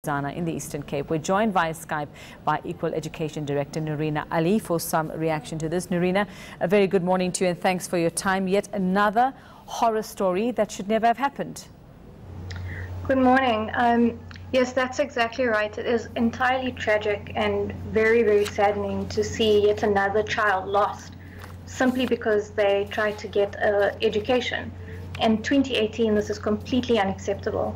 Bizana in the Eastern Cape. We're joined via Skype by Equal Education Director Nurina Ally for some reaction to this. Nurina, a very good morning to you and thanks for your time. Yet another horror story that should never have happened. Good morning. Yes, that's exactly right. It is entirely tragic and very, very saddening to see yet another child lost simply because they tried to get an education. In 2018, this is completely unacceptable.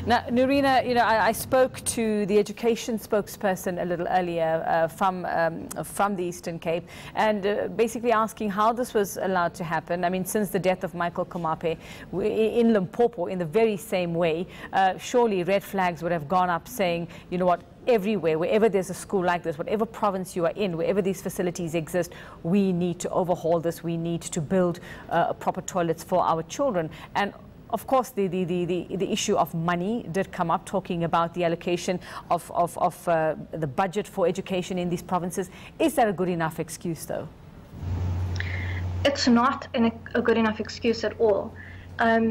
Now, Nurina, I spoke to the education spokesperson a little earlier from the Eastern Cape and basically asking how this was allowed to happen. I mean, since the death of Michael Komape in Limpopo in the very same way, surely red flags would have gone up saying, you know what, everywhere, wherever there's a school like this, whatever province you are in, wherever these facilities exist, we need to overhaul this, we need to build proper toilets for our children. And of course, the issue of money did come up, talking about the allocation of the budget for education in these provinces. Is that a good enough excuse, though? It's not a good enough excuse at all.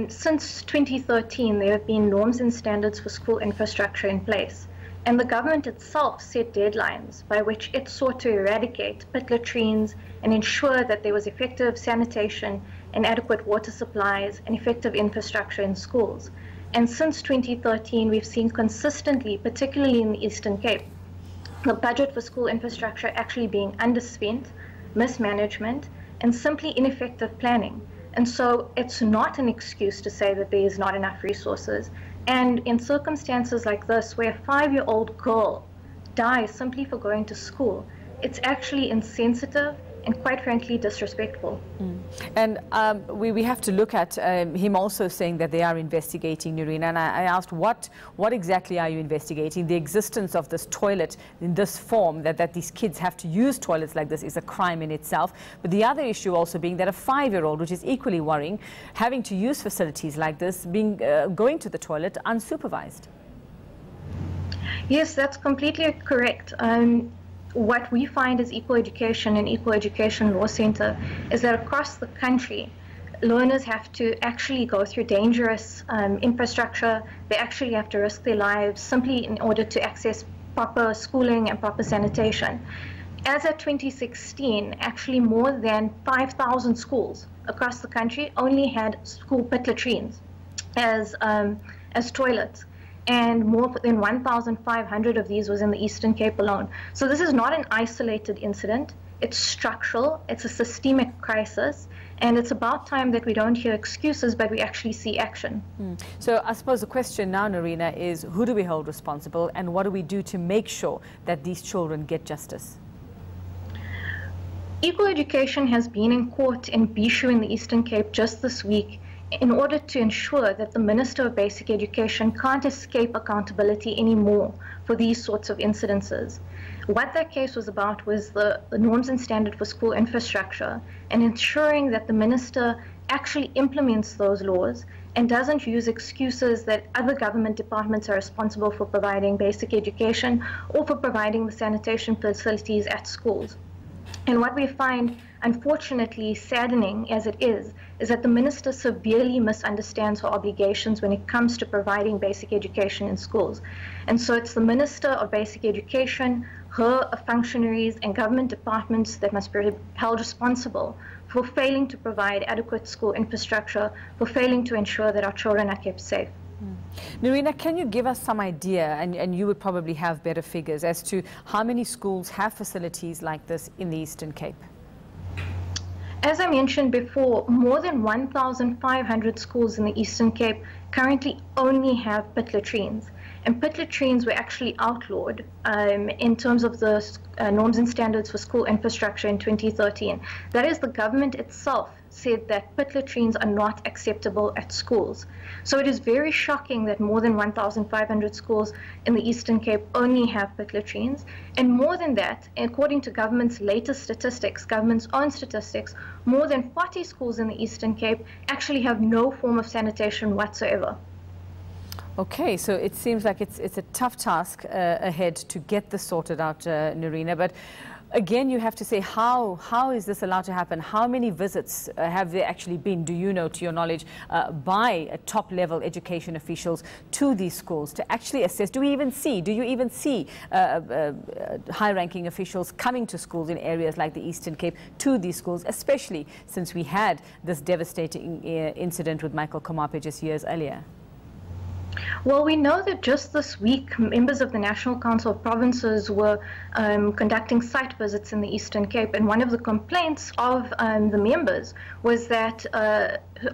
Since 2013, there have been norms and standards for school infrastructure in place. And the government itself set deadlines by which it sought to eradicate pit latrines and ensure that there was effective sanitation and adequate water supplies and effective infrastructure in schools. And since 2013, we've seen consistently, particularly in the Eastern Cape, the budget for school infrastructure actually being underspent, mismanagement, and simply ineffective planning. And so it's not an excuse to say that there is not enough resources. And in circumstances like this, where a 5-year-old girl dies simply for going to school, it's actually insensitive and quite frankly disrespectful. And we have to look at him also saying that they are investigating, Nurina, and I asked what exactly are you investigating? The existence of this toilet in this form, that these kids have to use toilets like this, is a crime in itself. But the other issue also being that a 5-year-old, which is equally worrying, having to use facilities like this, going to the toilet unsupervised. Yes, that's completely correct. What we find as Equal Education and Equal Education Law Center is that across the country, learners have to actually go through dangerous infrastructure. They actually have to risk their lives simply in order to access proper schooling and proper sanitation. As of 2016, actually more than 5,000 schools across the country only had school pit latrines as toilets. And more than 1,500 of these was in the Eastern Cape alone. So this is not an isolated incident. It's structural, it's a systemic crisis, and it's about time that we don't hear excuses, but we actually see action. So I suppose the question now, Nurina, is who do we hold responsible and what do we do to make sure that these children get justice? Equal Education has been in court in Bishu in the Eastern Cape just this week in order to ensure that the Minister of Basic Education can't escape accountability anymore for these sorts of incidences. What that case was about was the norms and standard for school infrastructure and ensuring that the Minister actually implements those laws and doesn't use excuses that other government departments are responsible for providing basic education or for providing the sanitation facilities at schools. And what we find, unfortunately, saddening as it is that the Minister severely misunderstands her obligations when it comes to providing basic education in schools. And so it's the Minister of Basic Education, her functionaries and government departments that must be held responsible for failing to provide adequate school infrastructure, for failing to ensure that our children are kept safe. Nurina, can you give us some idea, and you would probably have better figures, as to how many schools have facilities like this in the Eastern Cape? As I mentioned before, more than 1,500 schools in the Eastern Cape currently only have pit latrines. And pit latrines were actually outlawed in terms of the norms and standards for school infrastructure in 2013. That is, the government itself said that pit latrines are not acceptable at schools. So it is very shocking that more than 1,500 schools in the Eastern Cape only have pit latrines. And more than that, according to government's latest statistics, government's own statistics, more than 40 schools in the Eastern Cape actually have no form of sanitation whatsoever. Okay, so it seems like it's a tough task ahead to get this sorted out, Nurina, but Again, you have to say, how is this allowed to happen? How many visits have there actually been, do you know, to your knowledge, by top-level education officials to these schools to actually assess? Do you even see high-ranking officials coming to schools in areas like the Eastern Cape to these schools, especially since we had this devastating incident with Michael Komape just years earlier? Well, we know that just this week, members of the National Council of Provinces were conducting site visits in the Eastern Cape, and one of the complaints of the members was that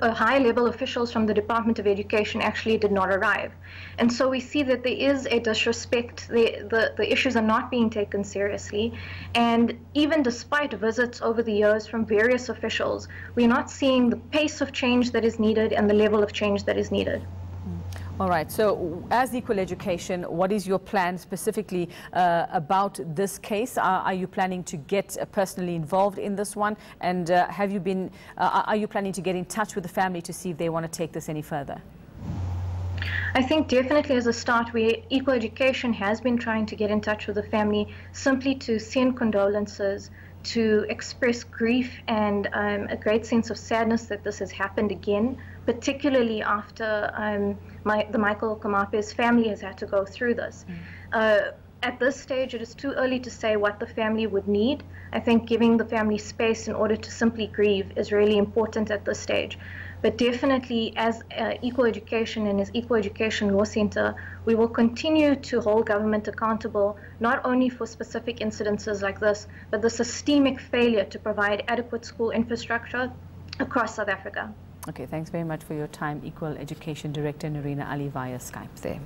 high-level officials from the Department of Education actually did not arrive. And so we see that there is a disrespect, the issues are not being taken seriously, and even despite visits over the years from various officials, we're not seeing the pace of change that is needed and the level of change that is needed. All right, so as Equal Education, what is your plan specifically about this case? Are you planning to get personally involved in this one? And are you planning to get in touch with the family to see if they want to take this any further? I think definitely as a start, Equal Education has been trying to get in touch with the family simply to send condolences, to express grief and a great sense of sadness that this has happened again, particularly after the Michael Komape's family has had to go through this. At this stage, it is too early to say what the family would need. I think giving the family space in order to simply grieve is really important at this stage. But definitely, as Equal Education and as Equal Education Law Centre, we will continue to hold government accountable, not only for specific incidences like this, but the systemic failure to provide adequate school infrastructure across South Africa. Okay, thanks very much for your time, Equal Education Director Nurina Ally via Skype there.